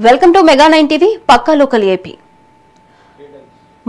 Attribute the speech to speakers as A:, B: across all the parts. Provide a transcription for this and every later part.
A: Welcome to mega 9 TV పక్కా local AP.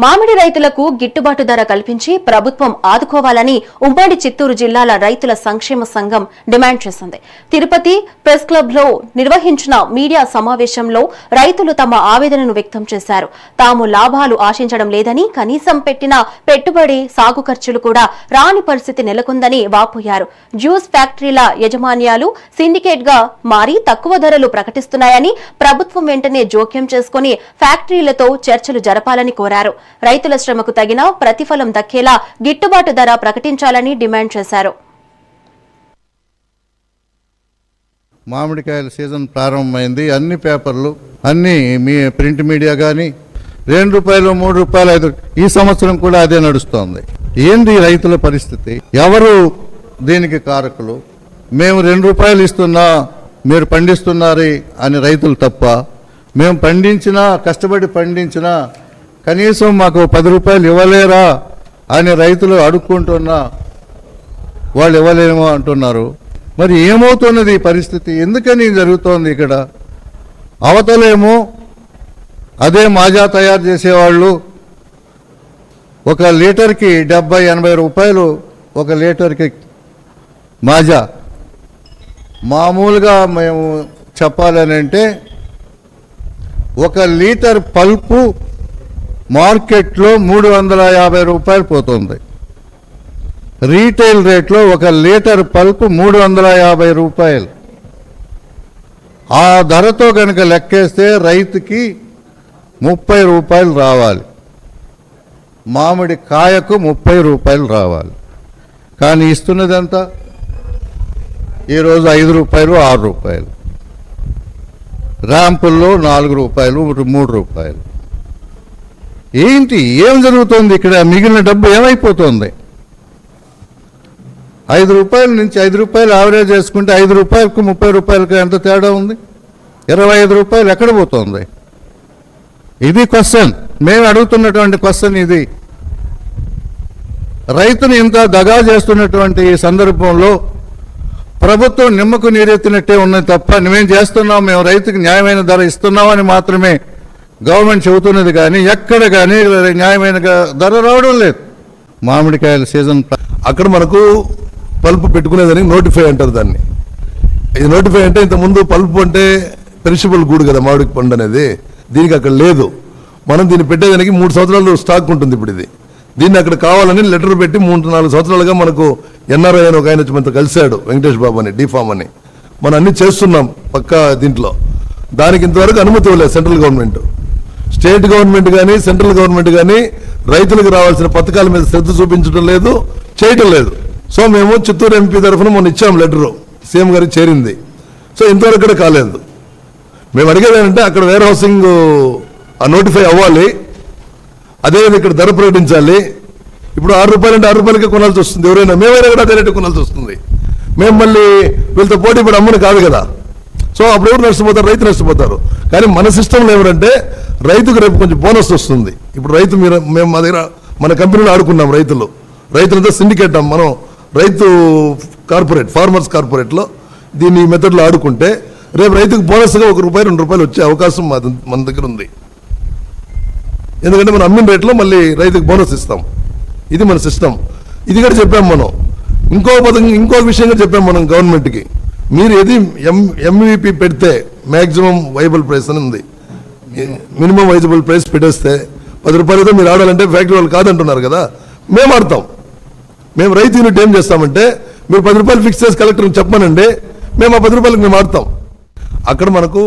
A: మామిడి రైతులకు గిట్టుబాటు ధర కల్పించి ప్రభుత్వం ఆదుకోవాలని ఉమ్మడి చిత్తూరు జిల్లాల రైతుల సంక్షేమ సంఘం డిమాండ్ చేసింది. తిరుపతి ప్రెస్ క్లబ్ లో నిర్వహించిన మీడియా సమావేశంలో రైతులు తమ ఆవేదనను వ్యక్తం చేశారు. తాము లాభాలు ఆశించడం లేదని, కనీసం పెట్టిన పెట్టుబడి సాగు ఖర్చులు కూడా రాని పరిస్థితి నెలకొందని వాపోయారు. జ్యూస్ ఫ్యాక్టరీల యజమాన్యాలు సిండికేట్ గా మారి తక్కువ ధరలు ప్రకటిస్తున్నాయని, ప్రభుత్వం వెంటనే జోక్యం చేసుకుని ఫ్యాక్టరీలతో చర్చలు జరపాలని కోరారు. రైతుల శ్రమకు తగిన ప్రతిఫలం దక్కేలా గిట్టుబాటు ధర ప్రకటించాలని డిమాండ్ చేశారు.
B: మామిడికాయల సీజన్ ప్రారంభమైంది. అన్ని పేపర్లు, అన్ని మీ ప్రింట్ మీడియా కానీ ₹2, ₹3, ₹5 ఈ సంవత్సరం కూడా అదే నడుస్తోంది. ఏంది రైతుల పరిస్థితి? ఎవరు దీనికి కారకులు? మేము ₹2 ఇస్తున్నా, మీరు పండిస్తున్నారు అని రైతులు తప్ప, మేము పండించినా, కష్టపడి పండించినా కనీసం మాకు ₹10 ఇవ్వలేరా అని రైతులు అడుక్కుంటున్నా వాళ్ళు ఇవ్వలేమో అంటున్నారు. మరి ఏమవుతున్నది ఈ పరిస్థితి? ఎందుకని జరుగుతోంది? ఇక్కడ అవతలేమో అదే మాజా తయారు చేసేవాళ్ళు ఒక లీటర్కి ₹70-80 ఒక లీటర్కి మాజా. మామూలుగా మేము చెప్పాలని అంటే ఒక లీటర్ పల్పు మార్కెట్లో ₹350 పోతుంది. రీటైల్ రేట్లో ఒక లీటర్ పల్పు ₹350. ఆ ధరతో కనుక లెక్కేస్తే రైతుకి ₹30 రావాలి. మామిడి కాయకు ₹30 రావాలి. కానీ ఇస్తున్నదంతా ఈరోజు ₹5, ₹6. ర్యాంపుల్లో ₹4, ₹3. ఏంటి, ఏం జరుగుతోంది ఇక్కడ? మిగిలిన డబ్బు ఏమైపోతుంది? ₹5 నుంచి ₹5 యావరేజ్ చేసుకుంటే ₹5కు ₹30కు ఎంత తేడా ఉంది? ₹25 ఎక్కడ పోతుంది? ఇది క్వశ్చన్, మేము అడుగుతున్నటువంటి క్వశ్చన్ ఇది. రైతుని ఇంత దగా చేస్తున్నటువంటి ఈ సందర్భంలో ప్రభుత్వం నిమ్మకు నీరెత్తినట్టే ఉన్నది తప్ప, మేం చేస్తున్నాం, మేము రైతుకి న్యాయమైన ధర ఇస్తున్నామని మాత్రమే గవర్నమెంట్ చెబుతున్నది. కానీ ఎక్కడ కానీ న్యాయమైన ధర రావడం లేదు. మామిడికాయల సీజన్
C: అక్కడ మనకు పల్పు పెట్టుకునేదని నోటిఫై అంటారు దాన్ని. ఇది నోటిఫై అంటే ఇంతకుముందు పల్పు అంటే పెరిషబుల్ గూడ్ కదా మామిడి పండు అనేది, దీనికి అక్కడ లేదు. మనం దీన్ని పెట్టేదానికి 3 సంవత్సరాలు స్టాక్ ఉంటుంది. ఇప్పుడు దీన్ని అక్కడ కావాలని లెటర్ పెట్టి 3-4 సంవత్సరాలుగా మనకు ఎన్ఆర్ఐ అని ఒక ఆయన వచ్చి మనతో కలిశాడు, వెంకటేష్ బాబు అని, డిఫామ్ అని. మనం అన్ని చేస్తున్నాం పక్కా దీంట్లో. దానికి ఇంతవరకు అనుమతి ఇవ్వలేదు సెంట్రల్ గవర్నమెంట్. స్టేట్ గవర్నమెంట్ కానీ సెంట్రల్ గవర్నమెంట్ కానీ రైతులకు రావాల్సిన పథకాల మీద శ్రద్ధ చూపించడం లేదు, చేయటం లేదు. సో మేము చిత్తూరు ఎంపీ తరఫున మొన్న ఇచ్చాం లెటరు, సీఎం గారికి చేరింది. సో ఇంతవరకు కూడా కాలేదు. మేము అడిగేది ఏంటంటే అక్కడ వేర్ హౌసింగ్ నోటిఫై అవ్వాలి, అదేవిధంగా ఇక్కడ ధర ప్రకటించాలి. ఇప్పుడు ₹6 అంటే ₹6కే కొనాల్సి వస్తుంది. ఎవరైనా మేమైనా కూడా అదే రేటు కొనాల్సి వస్తుంది. మేము మళ్ళీ వీళ్ళతో పోటీ పడి అమ్మని కాదు కదా. సో అప్పుడు ఎవరు నష్టపోతారు? రైతు నష్టపోతారు. కానీ మన సిస్టంలో ఏమంటే రైతుకు రేపు కొంచెం బోనస్ వస్తుంది. ఇప్పుడు రైతు మేము మా దగ్గర మన కంపెనీలో ఆడుకున్నాం, రైతులతో సిండికేట్ మనం రైతు కార్పొరేట్, ఫార్మర్స్ కార్పొరేట్లో దీన్ని ఈ మెథడ్లో ఆడుకుంటే రేపు రైతుకు బోనస్గా ₹1, ₹2 వచ్చే అవకాశం మన దగ్గర ఉంది. ఎందుకంటే మనం అమ్మిన రేట్లో మళ్ళీ రైతుకు బోనస్ ఇస్తాం. ఇది మన సిస్టమ్. ఇది కూడా చెప్పాం మనం. ఇంకో విషయంగా చెప్పాం మనం గవర్నమెంట్కి, మీరు ఏది ఎంవిపి పెడితే మ్యాక్సిమం వైబుల్ ప్రైస్ అని ఉంది, మినిమం వైజబుల్ ప్రైస్ పెట్టేస్తే ₹10 మీరు ఆడాలంటే ఫ్యాక్టరీ వాళ్ళు కాదంటున్నారు కదా, మేము ఆడతాం. మేము రైతు యూనిట్ ఏం చేస్తామంటే మీరు ₹10 ఫిక్స్ చేసి కలెక్టర్ని చెప్పమనండి, మేము ఆ ₹10 మేము ఆడతాం. అక్కడ మనకు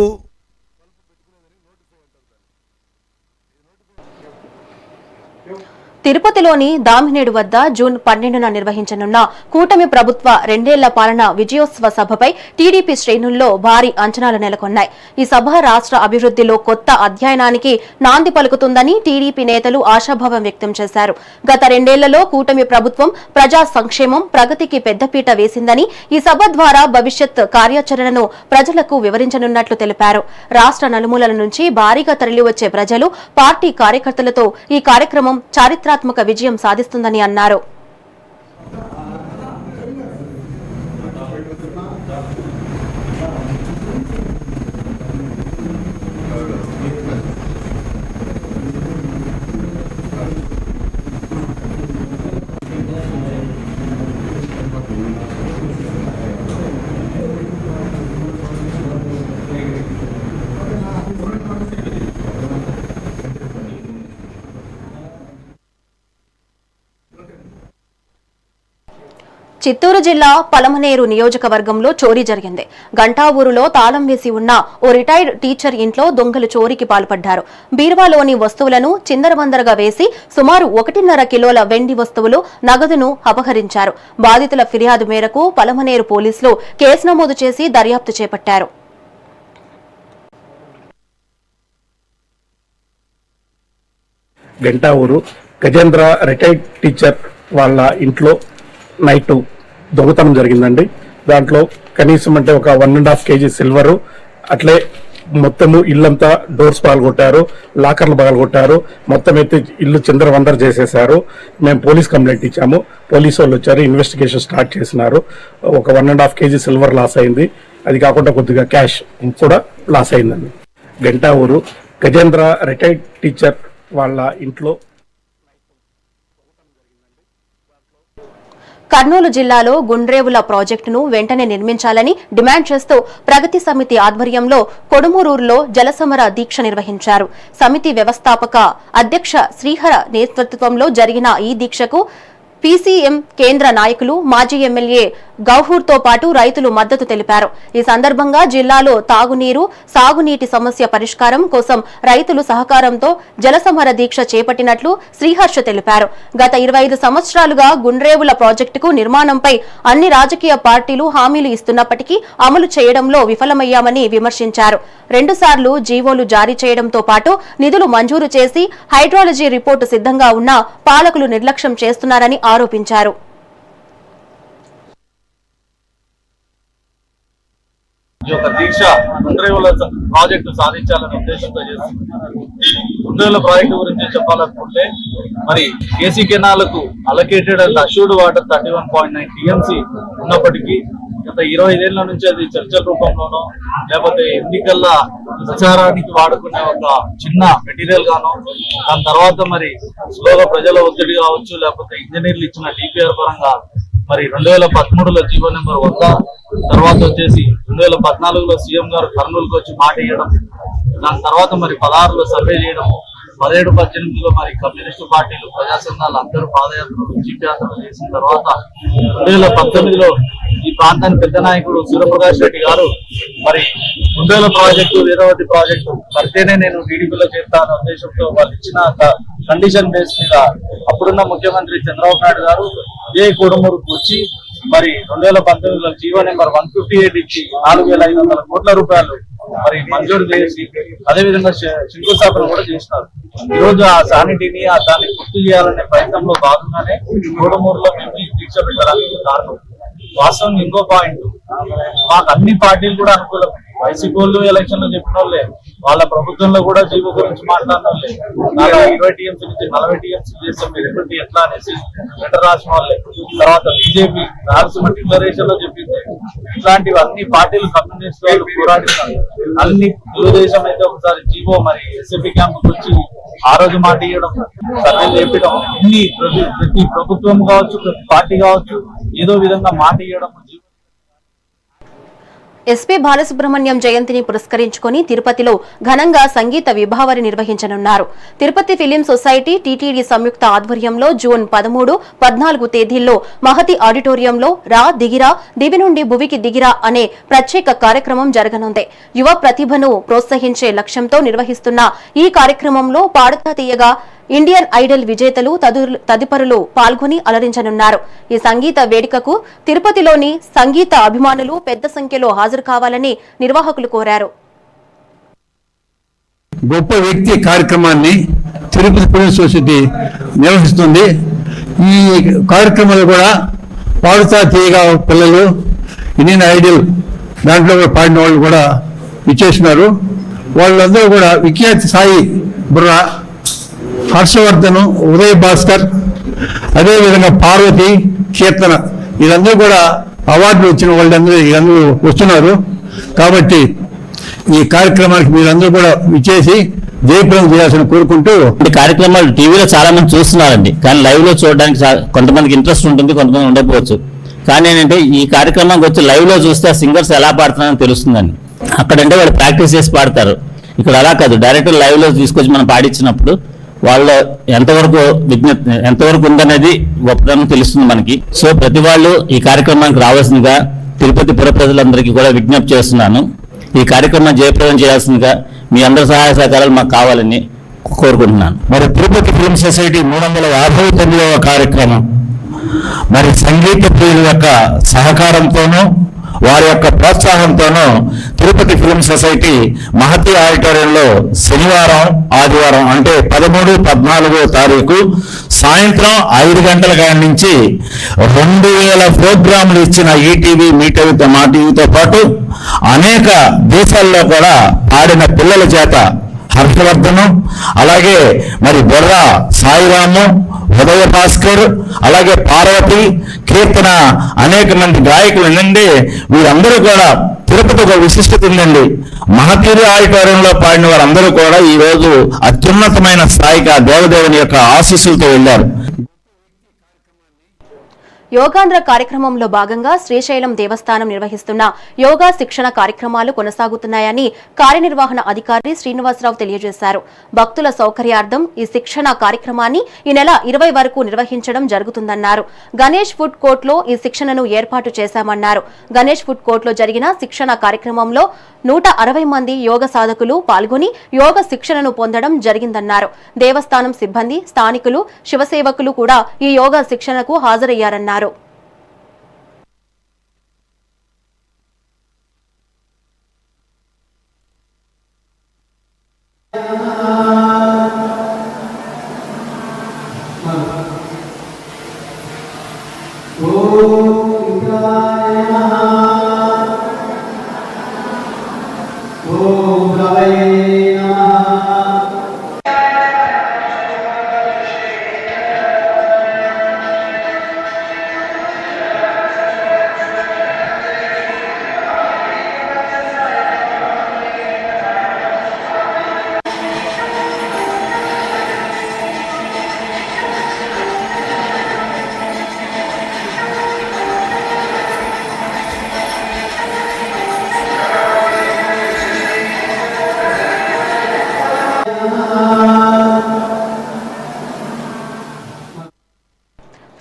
A: తిరుపతిలోని దామినేడు వద్ద జూన్ 12న నిర్వహించనున్న కూటమి ప్రభుత్వ 2 ఏళ్ల పాలన విజయోత్సవ సభపై టీడీపీ శ్రేణుల్లో భారీ అంచనాలు నెలకొన్నాయి. ఈ సభ రాష్ట్ర అభివృద్ధిలో కొత్త అధ్యాయానికి నాంది పలుకుతుందని టీడీపీ నేతలు ఆశాభావం వ్యక్తం చేశారు. గత 2 ఏళ్లలో కూటమి ప్రభుత్వం ప్రజా సంక్షేమం, ప్రగతికి పెద్దపీట వేసిందని, ఈ సభ ద్వారా భవిష్యత్ కార్యాచరణను ప్రజలకు వివరించనున్నట్లు తెలిపారు. రాష్ట్ర నలుమూలల నుంచి భారీగా తరలివచ్చే ప్రజలు, పార్టీ కార్యకర్తలతో ఈ కార్యక్రమం చారిత్రాత్మక విజయం సాధిస్తుందని అన్నారు. చిత్తూరు జిల్లా పలమనేరు నియోజకవర్గంలో చోరీ జరిగింది. గంటావూరులో తాళం వేసి ఉన్న ఓ రిటైర్డ్ టీచర్ ఇంట్లో దొంగలు చోరీకి పాల్పడ్డారు. బీరువాలోని వస్తువులను చిందరవందరగా వేసి సుమారు 1.5 కిలోల వెండి వస్తువులు, నగదును అపహరించారు. బాధితుల ఫిర్యాదు మేరకు పలమనేరు పోలీసులు కేసు నమోదు చేసి దర్యాప్తు చేపట్టారు.
D: గంటావూరు గజేంద్ర రిటైర్డ్ టీచర్ వాళ్ళ ఇంట్లో నైట్ దొంగతనం జరిగిందండి. దాంట్లో కనీసం అంటే ఒక 1.5 kg సిల్వరు, అట్లే మొత్తము ఇల్లంతా డోర్స్ పగలగొట్టారు, లాకర్లు పగలగొట్టారు, మొత్తం అయితే ఇల్లు చిందరవందర చేసేశారు. మేము పోలీస్ కంప్లైంట్ ఇచ్చాము. పోలీసు వాళ్ళు వచ్చారు, ఇన్వెస్టిగేషన్ స్టార్ట్ చేసినారు. ఒక 1.5 kg సిల్వర్ లాస్ అయింది. అది కాకుండా కొద్దిగా క్యాష్ కూడా లాస్ అయిందండి. గంటావూరు గజేంద్ర రిటైర్డ్ టీచర్ వాళ్ళ ఇంట్లో
A: కర్నూలు జిల్లాలో గుండ్రేవుల ప్రాజెక్టును వెంటనే నిర్మించాలని డిమాండ్ చేస్తూ ప్రగతి సమితి ఆధ్వర్యంలో కొడుమూరూరులో జలసమర దీక్ష నిర్వహించారు. సమితి వ్యవస్థాపక అధ్యక్ష శ్రీహర నేతృత్వంలో జరిగిన ఈ దీక్షకు పీసీఎం కేంద్ర నాయకులు, మాజీ ఎమ్మెల్యే గౌహూర్తో పాటు రైతులు మద్దతు తెలిపారు. ఈ సందర్భంగా జిల్లాలో తాగునీరు, సాగునీటి సమస్య పరిష్కారం కోసం రైతులు సహకారంతో జలసమర దీక్ష చేపట్టినట్లు శ్రీహర్ష తెలిపారు. గత 25 సంవత్సరాలుగా గుండ్రేవుల ప్రాజెక్టుకు నిర్మాణంపై అన్ని రాజకీయ పార్టీలు హామీలు ఇస్తున్నప్పటికీ అమలు చేయడంలో విఫలమయ్యామని విమర్శించారు. 2 సార్లు జీవోలు జారీ చేయడంతో పాటు నిధులు మంజూరు చేసి హైడ్రాలజీ రిపోర్టు సిద్ధంగా ఉన్నా పాలకులు నిర్లక్ష్యం చేస్తున్నారని ఆరోపించారు.
E: ఈ యొక్క దీక్ష గుండ్రేవుల ప్రాజెక్టు సాధించాలనే ఉద్దేశంతో చేస్తున్నారు. గుండ్రేవుల ప్రాజెక్టు గురించి చెప్పాలనుకుంటే మరి కేసీ కెనాలకు allocated and assured water 31.9 TMC ఉన్నప్పటికీ గత 25 ఏళ్ల నుంచి అది చర్చల రూపంలోనో లేకపోతే ఎన్నికల ప్రచారానికి వాడుకునే ఒక చిన్న మెటీరియల్ గానో, దాని తర్వాత మరి స్లోగా ప్రజల ఒత్తిడి కావచ్చు, లేకపోతే ఇంజనీర్లు ఇచ్చిన డిపిఆర్ పరంగా మరి 2013లో జీవో నెంబర్ 100, తర్వాత వచ్చేసి 2014లో సీఎం గారు కర్నూలుకు వచ్చి మాట ఇవ్వడం, దాని తర్వాత మరి 16లో సర్వే చేయడం, 17-18లో మరి కమ్యూనిస్టు పార్టీలు, ప్రజా సంఘాలు అందరూ పాదయాత్రలు, జీప్ యాత్రలు చేసిన తర్వాత 2019లో ఈ ప్రాంతానికి పెద్ద నాయకుడు సూర్యప్రకాష్ రెడ్డి గారు మరి గుండ్రేవుల ప్రాజెక్టు, వీరావతి ప్రాజెక్టు కడితేనే నేను టీడీపీలో చేస్తాను ఉద్దేశంతో వాళ్ళు ఇచ్చిన కండిషన్ బేస్ మీద అప్పుడున్న ముఖ్యమంత్రి చంద్రబాబు నాయుడు గారు ఇదే కొడుమూరుకు వచ్చి మరి 2019లో జీవో నెంబర్ 158 ఇచ్చి 4,500 కోట్ల రూపాయలు మరి మంజూరు చేసి అదేవిధంగా శంకుస్థాపన కూడా చేసినారు. ఈ రోజు ఆ శానిటీని దాన్ని గుర్తు చేయాలనే ప్రయత్నంలో భాగంగానే కొడుమూరులో మేము ఈ దీక్ష పెట్టడానికి కారణం. వాస్తవం ఇంకో పాయింట్, మాకు అన్ని పార్టీలు కూడా అనుకూలం. వైసీపీ వాళ్ళు ఎలక్షన్ లో చెప్పిన వాళ్ళే, వాళ్ళ ప్రభుత్వంలో కూడా జీవో గురించి మాట్లాడిన వాళ్ళే, 20 TMC నుంచి 40 TMC చేస్తే మీరు ఎటువంటి ఎట్లా అనేసి లెటర్ రాసిన వాళ్ళే. తర్వాత బీజేపీ రాయలసీమ డిక్లరేషన్ లో చెప్పింది. ఇట్లాంటివి అన్ని పార్టీలు కమ్యూనిస్ట్ వాళ్ళు పోరాడినారు. అన్ని తెలుగుదేశం అయితే ఒకసారి జీవో మరి ఎస్ఎఫ్బి క్యాంపుకి వచ్చి ఆ రోజు మాట ఇవ్వడం, సర్వే చేపడం, ఇన్ని ప్రతి ప్రభుత్వం కావచ్చు, ప్రతి పార్టీ కావచ్చు ఏదో విధంగా మాట ఇవ్వడం.
A: ఎస్పీ బాలసుబ్రహ్మణ్యం జయంతిని పురస్కరించుకుని తిరుపతిలో ఘనంగా సంగీత విభావరి నిర్వహించనున్నారు. తిరుపతి ఫిలిం సొసైటీ, టీటీడీ సంయుక్త ఆధ్వర్యంలో జూన్ 13, 14 తేదీల్లో మహతి ఆడిటోరియంలో రా దిగిరా, దివి నుండి భువికి దిగిరా అనే ప్రత్యేక కార్యక్రమం జరగనుంది. యువ ప్రతిభను ప్రోత్సహించే లక్ష్యంతో నిర్వహిస్తున్న ఈ కార్యక్రమంలో పాడుతా తీయగా, ఇండియన్ ఐడల్ విజేతలు తదుపరులు పాల్గొని అలరించనున్నారు. ఈ సంగీత వేడుకకు తిరుపతిలోని సంగీత అభిమానులు పెద్ద సంఖ్యలో హాజరు కావాలని నిర్వాహకులు కోరారు.
F: గొప్ప వ్యక్తి కార్యక్రమాన్ని తిరుపతి ఫిలిం సొసైటీ నిర్వహిస్తుంది. ఈ కార్యక్రమంలో కూడా పాడుతా తీయగా పిల్లలు, ఇండియన్ ఐడల్ దాంట్లో కూడా పాడిన వాళ్ళు కూడా ఇచ్చేస్తున్నారు. వాళ్ళందరూ కూడా విఖ్యాతి సాయి బుర్రా, హర్షవర్ధను, ఉదయ్ భాస్కర్, అదేవిధంగా పార్వతి, కీర్తన, వీళ్ళందరూ కూడా అవార్డులు వచ్చిన వాళ్ళందరూ వస్తున్నారు. కాబట్టి ఈ కార్యక్రమానికి మీరందరూ కూడా విచ్చేసి జయప్రదం చేయాల్సిన కోరుకుంటూ,
G: ఈ కార్యక్రమాలు టీవీలో చాలా మంది చూస్తున్నారండి, కానీ లైవ్ లో చూడడానికి కొంతమందికి ఇంట్రెస్ట్ ఉంటుంది, కొంతమంది ఉండకపోవచ్చు. కానీ ఏంటంటే ఈ కార్యక్రమానికి వచ్చి లైవ్ లో చూస్తే సింగర్స్ ఎలా పాడుతున్నారని తెలుస్తుందండి. అక్కడంటే వాళ్ళు ప్రాక్టీస్ చేసి పాడతారు. ఇక్కడ అలా కాదు, డైరెక్ట్ లైవ్ లో తీసుకొచ్చి మనం పాడించినప్పుడు వాళ్ళ ఎంతవరకు ఉందనేది గొప్పతనం తెలుస్తుంది మనకి. సో ప్రతి వాళ్ళు ఈ కార్యక్రమానికి రావాల్సిందిగా తిరుపతి పుర ప్రజలందరికీ కూడా విజ్ఞప్తి చేస్తున్నాను. ఈ కార్యక్రమం జయప్రదం చేయాల్సిందిగా మీ అందరి సహాయ సహకారాలు మాకు కావాలని కోరుకుంటున్నాను.
F: మరి తిరుపతి ఫిల్మ్ సొసైటీ 359వ కార్యక్రమం మరి సంగీత ప్రియుల యొక్క సహకారంతోనూ వారి యొక్క ప్రోత్సాహంతోనూ తిరుపతి ఫిల్మ్ సొసైటీ మహతి ఆడిటోరియంలో శనివారం ఆదివారం అంటే 13, 14వ తారీఖు సాయంత్రం 5 గంటల కాడి నుంచి 2000 ప్రోగ్రాంలు ఇచ్చిన ఈటీవీ, మీటీవీ, మా టీవీతో పాటు అనేక దేశాల్లో కూడా ఆడిన పిల్లల చేత హర్షవర్ధను, అలాగే మరి బొర్ర సాయిరాము, ఉదయ భాస్కర్, అలాగే పార్వతి, కీర్తన, అనేక మంది గాయకులు ఉండండి. వీరందరూ కూడా తిరుపతి ఒక విశిష్టత ఉందండి. మహతీరు ఆడిటోరియంలో పాడిన వారందరూ కూడా ఈ రోజు అత్యున్నతమైన స్థాయికి ఆ దేవదేవుని యొక్క ఆశీస్సులతో వెళ్ళారు.
A: యోగాంధ్ర కార్యక్రమంలో భాగంగా శ్రీశైలం దేవస్థానం నిర్వహిస్తున్న యోగా శిక్షణ కార్యక్రమాలు కొనసాగుతున్నాయని కార్యనిర్వహణ అధికారి శ్రీనివాసరావు తెలియజేశారు. భక్తుల సౌకర్యార్థం ఈ శిక్షణ కార్యక్రమాన్ని ఈ నెల 20 వరకు నిర్వహించడం జరుగుతుందన్నారు. గణేష్ ఫుడ్ కోర్టులో ఈ శిక్షణను ఏర్పాటు చేశామన్నారు. గణేష్ ఫుడ్ కోర్టులో జరిగిన శిక్షణ కార్యక్రమంలో 160 మంది యోగ సాధకులు పాల్గొని యోగ శిక్షణను పొందడం జరిగిందన్నారు. దేవస్థానం సిబ్బంది, స్థానికులు, శివసేవకులు కూడా ఈ యోగా శిక్షణకు హాజరయ్యారన్నారు.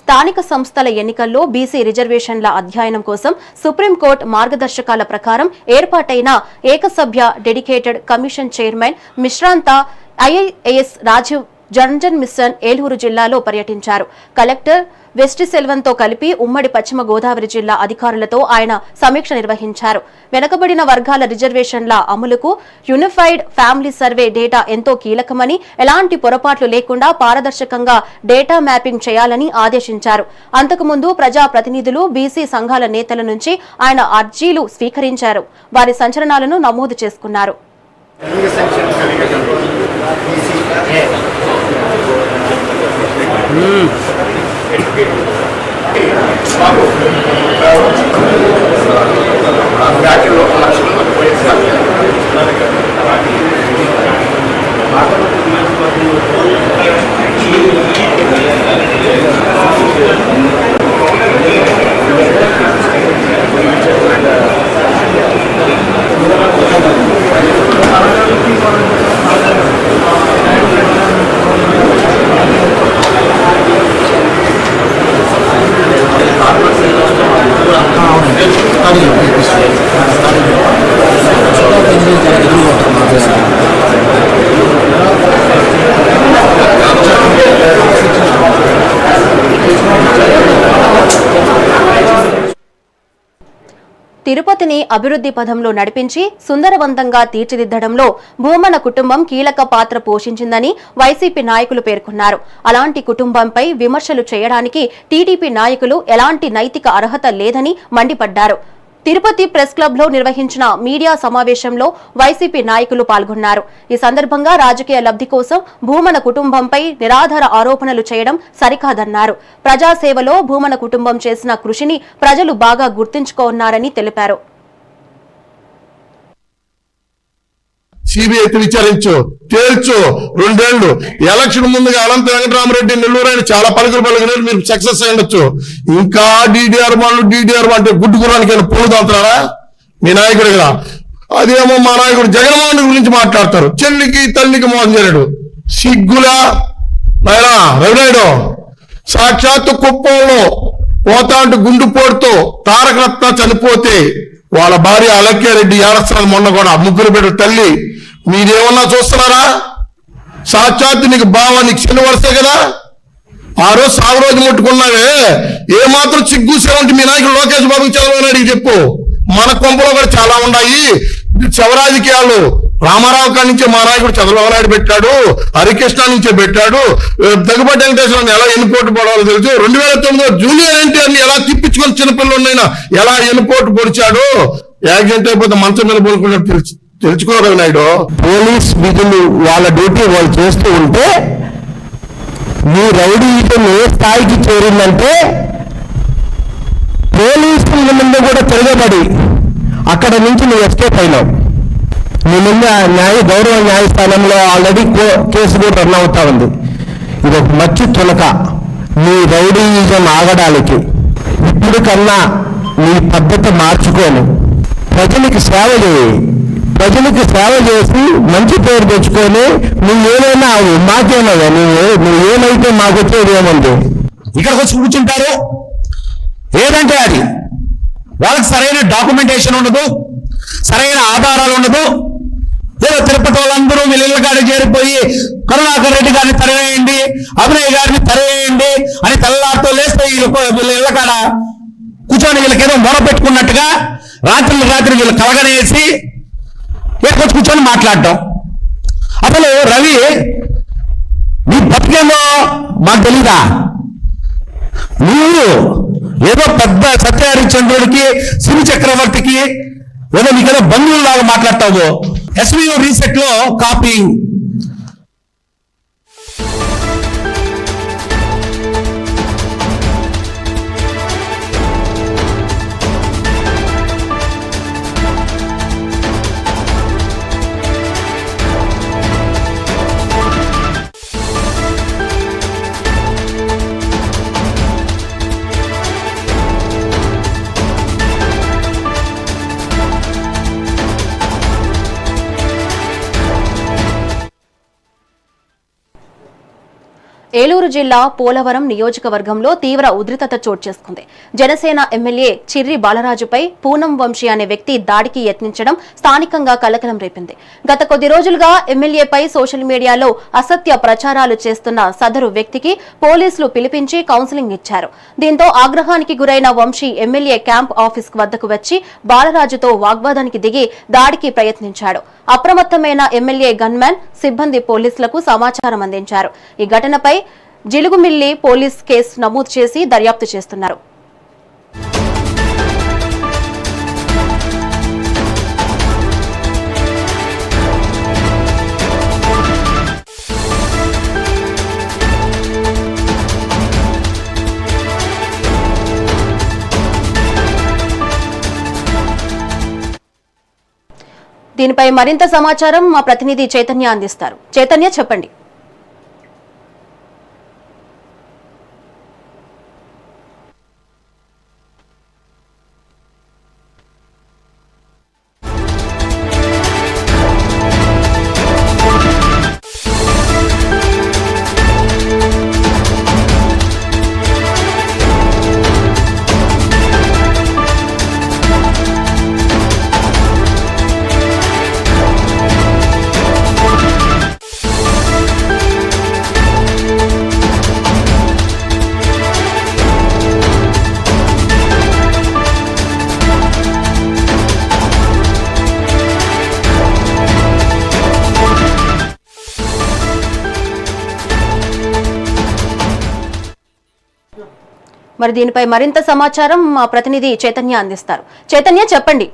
A: స్థానిక సంస్థల ఎన్నికల్లో బీసీ రిజర్వేషన్ల అధ్యయనం కోసం సుప్రీంకోర్టు మార్గదర్శకాల ప్రకారం ఏర్పాటైన ఏకసభ్య డెడికేటెడ్ కమిషన్ చైర్మన్ మిశ్రాంత ఐఏఎస్ రాజీవ్ జన్జన్ మిషన్ ఏలూరు జిల్లాలో పర్యటించారు. కలెక్టర్ వెస్టి సెల్వన్తో కలిపి ఉమ్మడి పశ్చిమ గోదావరి జిల్లా అధికారులతో ఆయన సమీక్ష నిర్వహించారు. వెనుకబడిన వర్గాల రిజర్వేషన్ల అమలుకు యూనిఫైడ్ ఫ్యామిలీ సర్వే డేటా ఎంతో కీలకమని, ఎలాంటి పొరపాట్లు లేకుండా పారదర్శకంగా డేటా మ్యాపింగ్ చేయాలని ఆదేశించారు. అంతకుముందు ప్రజా ప్రతినిధులు, బీసీ సంఘాల నేతల నుంచి ఆయన అర్జీలు స్వీకరించారు. వారి సంచలనాలను నమోదు చేసుకున్నారు. తిరుపతిని అభివృద్ధి పథంలో నడిపించి సుందరవంతంగా తీర్చిదిద్దడంలో భూమన కుటుంబం కీలక పాత్ర పోషించిందని వైసీపీ నాయకులు పేర్కొన్నారు. అలాంటి కుటుంబంపై విమర్శలు చేయడానికి టీడీపీ నాయకులు ఎలాంటి నైతిక అర్హత లేదని మండిపడ్డారు. తిరుపతి ప్రెస్ క్లబ్ లో నిర్వహించిన మీడియా సమావేశంలో వైసీపీ నాయకులు పాల్గొన్నారు. ఈ సందర్భంగా రాజకీయ లబ్ధి కోసం భూమన కుటుంబంపై నిరాధార ఆరోపణలు చేయడం సరికాదన్నారు. ప్రజాసేవలో భూమన కుటుంబం చేసిన కృషిని ప్రజలు బాగా గుర్తుంచుకోన్నారని తెలిపారు.
C: సిబిఐ విచారించు, తేల్చు. 2 ఏళ్లు ఎలక్షన్ ముందుగా అనంత వెంకటరామరెడ్డి నెల్లూరు ఆయన చాలా పలుకులు మీరు సక్సెస్ అయ్యొచ్చు. ఇంకా DDR అంటే గుడ్డు గుర్రానికి పూలు తాగుతున్నారా మీ నాయకుడు కదా? అదేమో మా నాయకుడు జగన్మోహన్ గురించి మాట్లాడతారు. చెల్లికి తల్లికి మోసం చేయడు. సిగ్గులా నాయనా రవినాయుడు, సాక్షాత్తు కుప్పంలో పోతాంటి గుండుపోటుతో తారకరత్న చనిపోతే వాళ్ళ భార్య అలక్యారెడ్డి ఏడస్తాను మొన్న కూడా ముగ్గురు బిడ్డ తల్లి. మీరేమన్నా చూస్తున్నారా? సాక్షాత్తు నీకు బావ, నీకు చిన్న వరుసే కదా. ఆ రోజు సాగు రోజు ముట్టుకున్నావే, ఏమాత్రం సిగ్గుసే ఉంటే మీ నాయకుడు లోకేష్ బాబుకి చంద్రబాబు నాయుడికి చెప్పు. మన కొంపలో కూడా చాలా ఉన్నాయి శవరాజకీయాలు. రామారావు కాడి నుంచే మా నాయకుడు చంద్రబాబు నాయుడు పెట్టాడు, హరికృష్ణ నుంచే పెట్టాడు. దగ్గుబాటి వెంకటేశ్వరరావు ఎలా ఎన్నిపోటు పడవాలో తెలుసు. 2009 జూనియర్ ఎన్టీఆర్ని ఎలా తిప్పించుకొని చిన్నపిల్లలైనా ఎలా ఎన్నిపోటు పొడిచాడు. యాక్సిడెంట్ అయిపోతే మంచం మీద పడుకున్నట్టు తెలుసుకోరు నాయుడు.
F: పోలీస్ విధులు వాళ్ళ డ్యూటీ వాళ్ళు చేస్తూ ఉంటే మీ రౌడీయిజం ఏ స్థాయికి చేరిందంటే పోలీసుల ముందు కూడా తిరగబడి అక్కడ నుంచి నువ్వు ఎస్కేప్ అయినావు. నీ ముందు గౌరవ న్యాయస్థానంలో ఆల్రెడీ కేసు కూడా రన్ అవుతా ఉంది. ఇది ఒక మచ్చు తునక నీ రౌడీయిజం ఆగడానికి. ఇప్పుడు కన్నా నీ పద్ధతి మార్చుకోను, ప్రజలకు సేవ చేయి. ప్రజలకు సేవ చేసి మంచి పేరు తెచ్చుకొని నువ్వేమైనా అవు, మాకేమయ్యా నువ్వేమైతే మాకు వచ్చేది ఏముంది?
H: ఇక్కడికి వచ్చి కూర్చుంటారు, ఏదంటే అది. వాళ్ళకి సరైన డాక్యుమెంటేషన్ ఉండదు, సరైన ఆధారాలు ఉండదు. ఏదో తిరుపతి వాళ్ళందరూ వీళ్ళ ఇళ్ళ కాడికి చేరిపోయి కరుణాకర్ రెడ్డి గారిని తరివేయండి, అభినయ్ గారిని తరివేయండి అని తెల్లారితో లేస్తే వీళ్ళ ఇళ్ళ కాడ కూర్చొని వీళ్ళకేదో మొర పెట్టుకున్నట్టుగా రాత్రి వీళ్ళు కలగనేసి ఎక్కడికి కూర్చొని మాట్లాడటం. అసలు రవి, నీ బతికేమో మాకు తెలీదా? నువ్వు ఏదో పెద్ద సత్యహరిశ్చంద్రుడికి, సిరి చక్రవర్తికి ఏదో నీకేదో బంధువులాగా మాట్లాడతావు. ఎస్వీఓ రీసెట్ లో కాపీ.
A: ఏలూరు జిల్లా పోలవరం నియోజకవర్గంలో తీవ్ర ఉద్రిక్తత చోటు చేసుకుంది. జనసేన ఎమ్మెల్యే చిర్రి బాలరాజుపై పూనం వంశీ అనే వ్యక్తి దాడికి యత్నించడం స్థానికంగా కలకలం రేపింది. గత కొద్ది రోజులుగా ఎమ్మెల్యేపై సోషల్ మీడియాలో అసత్య ప్రచారాలు చేస్తున్న సదరు వ్యక్తికి పోలీసులు పిలిపించి కౌన్సిలింగ్ ఇచ్చారు. దీంతో ఆగ్రహానికి గురైన వంశీ ఎమ్మెల్యే క్యాంప్ ఆఫీస్ వద్దకు వచ్చి బాలరాజుతో వాగ్వాదానికి దిగి దాడికి ప్రయత్నించాడు. అప్రమత్తమైన ఎమ్మెల్యే గన్మ్యాన్ సిబ్బంది పోలీసులకు సమాచారం అందించారు. ఈ ఘటనపై జిలుగుమిల్లి పోలీస్ కేసు నమోదు చేసి దర్యాప్తు చేస్తున్నారు. దీనిపై మరింత సమాచారం మా ప్రతినిధి చైతన్య అందిస్తారు. చైతన్య, చెప్పండి. మరి దీనిపై మరింత సమాచారం మా ప్రతినిధి చైతన్య అందిస్తారు. చైతన్య, చెప్పండి.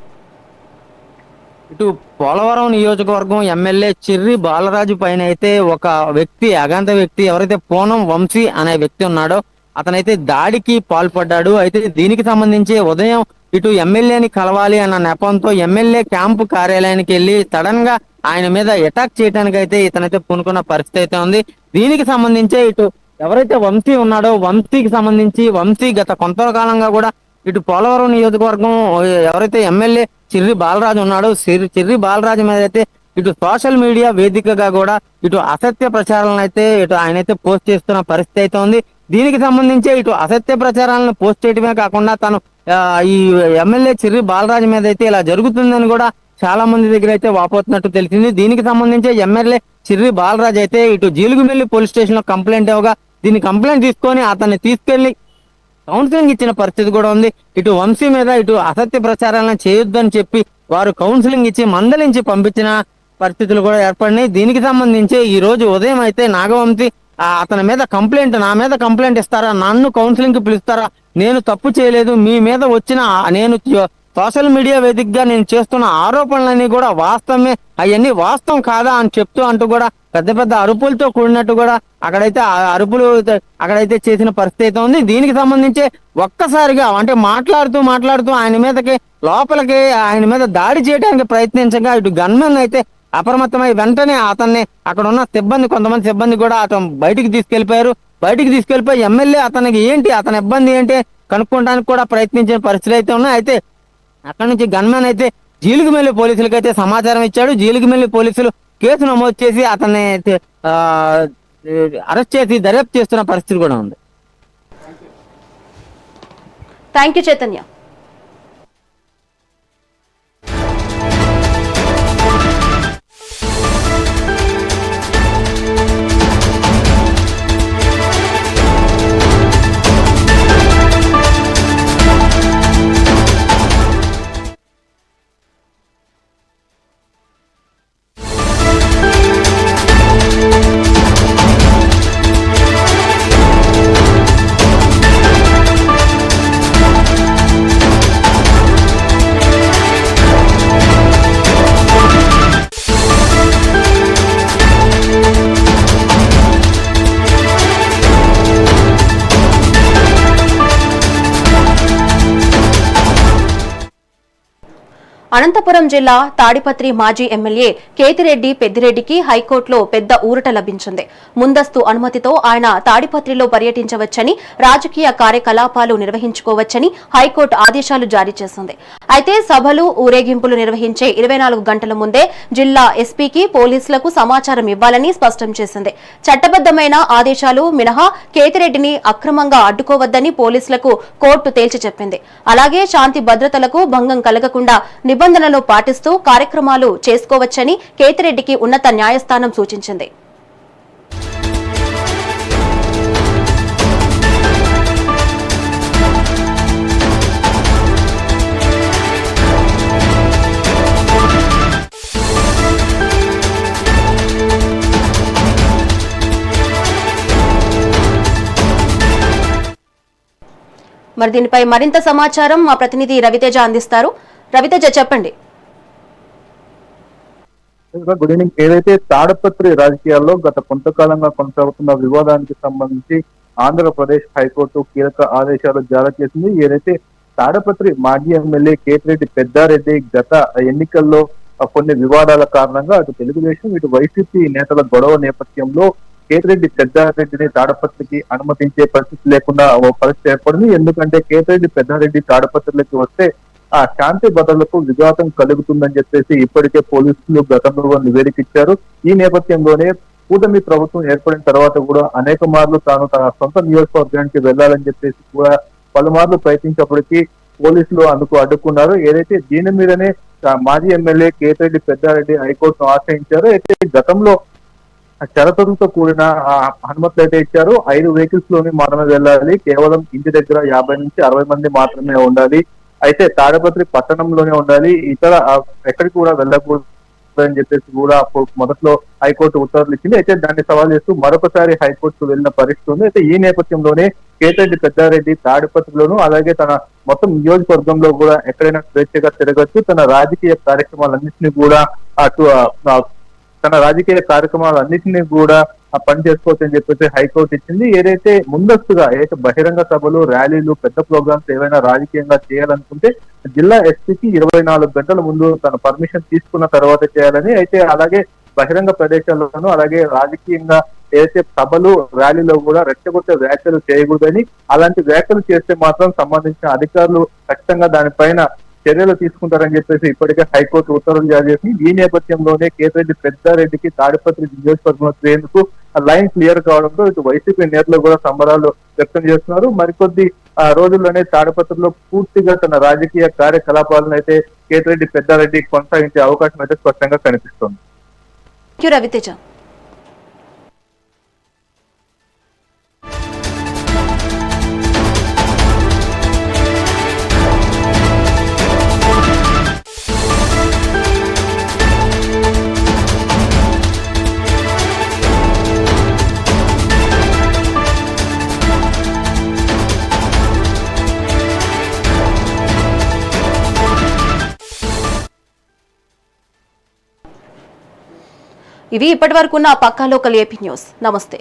I: ఇటు పోలవరం నియోజకవర్గం ఎమ్మెల్యే చిర్రి బాలరాజు పైన అయితే ఒక వ్యక్తి, అగాంత వ్యక్తి ఎవరైతే పూనం వంశీ అనే వ్యక్తి ఉన్నాడో అతనైతే దాడికి పాల్పడ్డాడు. అయితే దీనికి సంబంధించి ఉదయం ఇటు ఎమ్మెల్యేని కలవాలి అన్న నెపంతో ఎమ్మెల్యే క్యాంపు కార్యాలయానికి వెళ్లి సడన్ గా ఆయన మీద అటాక్ చేయడానికి అయితే ఇతనైతే పూనుకున్న పరిస్థితి అయితే ఉంది. దీనికి సంబంధించి ఇటు ఎవరైతే వంశీ ఉన్నాడో వంశీకి సంబంధించి వంశీ గత కొంతకాలంగా కూడా ఇటు పోలవరం నియోజకవర్గం ఎవరైతే ఎమ్మెల్యే చిర్రి బాలరాజు ఉన్నాడో చిర్రి బాలరాజు మీద అయితే ఇటు సోషల్ మీడియా వేదికగా కూడా ఇటు అసత్య ప్రచారాలను అయితే ఇటు ఆయన అయితే పోస్ట్ చేస్తున్న పరిస్థితి అయితే ఉంది. దీనికి సంబంధించి ఇటు అసత్య ప్రచారాలను పోస్ట్ చేయడమే కాకుండా తను ఈ ఎమ్మెల్యే చిర్రి బాలరాజు మీద అయితే ఇలా జరుగుతుందని కూడా చాలా మంది దగ్గర అయితే వాపోతున్నట్టు తెలిసింది. దీనికి సంబంధించి ఎమ్మెల్యే చిర్రి బాలరాజు అయితే ఇటు జీలుగుమిల్లి పోలీస్ స్టేషన్ లో కంప్లైంట్ ఇవ్వగా దీన్ని కంప్లైంట్ తీసుకొని అతన్ని తీసుకెళ్లి కౌన్సిలింగ్ ఇచ్చిన పరిస్థితి కూడా ఉంది. ఇటు వంశీ మీద ఇటు అసత్య ప్రచారాలను చేయొద్దని చెప్పి వారు కౌన్సిలింగ్ ఇచ్చి మందలించి పంపించిన పరిస్థితులు కూడా ఏర్పడినాయి. దీనికి సంబంధించి ఈ రోజు ఉదయం అయితే నాగవంశీ అతని మీద నా మీద కంప్లైంట్ ఇస్తారా, నన్ను కౌన్సిలింగ్ కి పిలుస్తారా, నేను తప్పు చేయలేదు, మీ మీద వచ్చిన నేను సోషల్ మీడియా వేదికగా నేను చేస్తున్న ఆరోపణలన్నీ కూడా వాస్తవమే, అవన్నీ వాస్తవం కాదా అని అంటూ కూడా పెద్ద పెద్ద అరుపులతో కూడినట్టు కూడా అక్కడైతే చేసిన పరిస్థితి అయితే ఉంది. దీనికి సంబంధించి ఒక్కసారిగా అంటే మాట్లాడుతూ ఆయన మీదకి లోపలికి ఆయన మీద దాడి చేయడానికి ప్రయత్నించగా ఇటు గన్మెన్ అయితే అప్రమత్తమై వెంటనే అతన్ని అక్కడ ఉన్న కొంతమంది సిబ్బంది కూడా అతను బయటికి తీసుకెళ్లిపోయి ఎమ్మెల్యే అతని ఇబ్బంది ఏంటి కనుక్కోవడానికి కూడా ప్రయత్నించిన పరిస్థితులు అయితే ఉన్నాయి. అయితే అక్కడ నుంచి గన్మెన్ అయితే జీలుగుమిల్లి పోలీసులకు అయితే సమాచారం ఇచ్చాడు. జీలుగుమిల్లి పోలీసులు కేసు నమోదు చేసి అతన్ని అరెస్ట్ చేసి దర్యాప్తు చేస్తున్న పరిస్థితి కూడా ఉంది.
A: Thank you Chaitanya. అనంతపురం జిల్లా తాడిపత్రి మాజీ ఎమ్మెల్యే కేతిరెడ్డి పెద్దిరెడ్డికి హైకోర్టులో పెద్ద ఊరట లభించింది. ముందస్తు అనుమతితో ఆయన తాడిపత్రిలో పర్యటించవచ్చని, రాజకీయ కార్యకలాపాలు నిర్వహించుకోవచ్చని హైకోర్టు ఆదేశాలు జారీ చేసింది. అయితే సభలు, ఊరేగింపులు నిర్వహించే 24 గంటల ముందే జిల్లా ఎస్పీకి, పోలీసులకు సమాచారం ఇవ్వాలని స్పష్టం చేసింది. చట్టబద్దమైన ఆదేశాలు మినహా కేతిరెడ్డిని అక్రమంగా అడ్డుకోవద్దని పోలీసులకు కోర్టు తేల్చి చెప్పింది. అలాగే శాంతి భద్రతలకు భంగం కలగకుండా నిబంధనలు పాటిస్తూ కార్యక్రమాలు చేసుకోవచ్చని కేతిరెడ్డికి ఉన్నత న్యాయస్థానం సూచించింది. మరి దీనిపై మరింత సమాచారం మా ప్రతినిధి రవితేజ అందిస్తారు. రవితేజ, చెప్పండి.
J: Good evening. ఏదైతే తాడపత్రి రాజకీయాల్లో గత కొంతకాలంగా కొనసాగుతున్న వివాదానికి సంబంధించి ఆంధ్రప్రదేశ్ హైకోర్టు కీలక ఆదేశాలు జారీ చేసింది. ఏదైతే తాడపత్రి మాజీ ఎమ్మెల్యే కేతిరెడ్డి పెద్దారెడ్డి గత ఎన్నికల్లో కొన్ని వివాదాల కారణంగా అటు తెలుగుదేశం ఇటు వైసీపీ నేతల గొడవ నేపథ్యంలో కేతిరెడ్డి పెద్దారెడ్డిని తాడపత్రికి అనుమతించే పరిస్థితి లేకుండా ఓ పరిస్థితి ఏర్పడింది. ఎందుకంటే కేతిరెడ్డి పెద్దారెడ్డి తాడపత్రికి వస్తే ఆ శాంతి భద్రతలకు విఘాతం కలుగుతుందని చెప్పేసి ఇప్పటికే పోలీసులు గతంలో నివేదిక ఇచ్చారు. ఈ నేపథ్యంలోనే కూటమి ప్రభుత్వం ఏర్పడిన తర్వాత కూడా అనేక మార్లు తాను తన సొంత నియోజకవర్గానికి వెళ్లాలని చెప్పేసి కూడా పలుమార్లు ప్రయత్నించినప్పటికీ పోలీసులు అందుకు అడ్డుకున్నారు. ఏదైతే దీని మీదనే మాజీ ఎమ్మెల్యే కేతిరెడ్డి పెద్దారెడ్డి హైకోర్టును ఆశ్రయించారు. అయితే గతంలో షరతులతో కూడిన అనుమతులు అయితే ఇచ్చారు. 5 వెహికల్స్ లోని మాత్రమే వెళ్ళాలి, కేవలం ఇంటి దగ్గర 50 నుంచి 60 మంది మాత్రమే ఉండాలి, అయితే తాడపత్రి పట్టణంలోనే ఉండాలి, ఇతర ఎక్కడికి కూడా వెళ్ళకూడదు అని చెప్పేసి కూడా మొదట్లో హైకోర్టు ఉత్తర్వులు ఇచ్చింది. అయితే దాన్ని సవాల్ చేస్తూ మరొకసారి హైకోర్టు వెళ్ళిన పరిస్థితి ఉంది. అయితే ఈ నేపథ్యంలోనే కేతిరెడ్డి పెద్దారెడ్డి తాడిపత్రిలోను అలాగే తన మొత్తం నియోజకవర్గంలో కూడా ఎక్కడైనా స్వేచ్ఛగా తిరగచ్చు, తన రాజకీయ కార్యక్రమాలన్నింటినీ కూడా పని చేసుకోవచ్చు అని చెప్పేసి హైకోర్టు ఇచ్చింది. ఏదైతే ముందస్తుగా బహిరంగ సభలు, ర్యాలీలు, పెద్ద ప్రోగ్రామ్స్ ఏవైనా రాజకీయంగా చేయాలనుకుంటే జిల్లా ఎస్పీకి 24 గంటల ముందు తన పర్మిషన్ తీసుకున్న తర్వాత చేయాలని, అయితే అలాగే బహిరంగ ప్రదేశాల్లోనూ అలాగే రాజకీయంగా ఏదైతే సభలు, ర్యాలీలో కూడా రెచ్చగొట్టే వ్యాఖ్యలు చేయకూడదని, అలాంటి వ్యాఖ్యలు చేస్తే మాత్రం సంబంధించిన అధికారులు ఖచ్చితంగా దానిపైన చర్యలు తీసుకుంటారని చెప్పేసి ఇప్పటికే హైకోర్టు ఉత్తర్వులు జారీ చేసింది. ఈ నేపథ్యంలోనే కేతిరెడ్డి పెద్దారెడ్డికి తాడిపత్రి నియోజకవర్గంలో తిరిగేందుకు లైన్ క్లియర్ కావడంతో ఇటు వైసీపీ నేతలు కూడా సంబరాలు వ్యక్తం చేస్తున్నారు. మరికొద్ది రోజుల్లోనే తాడిపత్రిలో పూర్తిగా తన రాజకీయ కార్యకలాపాలను అయితే కేతిరెడ్డి పెద్దారెడ్డి కొనసాగించే అవకాశం అయితే స్పష్టంగా కనిపిస్తోంది.
A: రవితేజ. ఇవి ఇప్పటివరకున్న పక్కా లోకల్ ఏపీ న్యూస్. నమస్తే.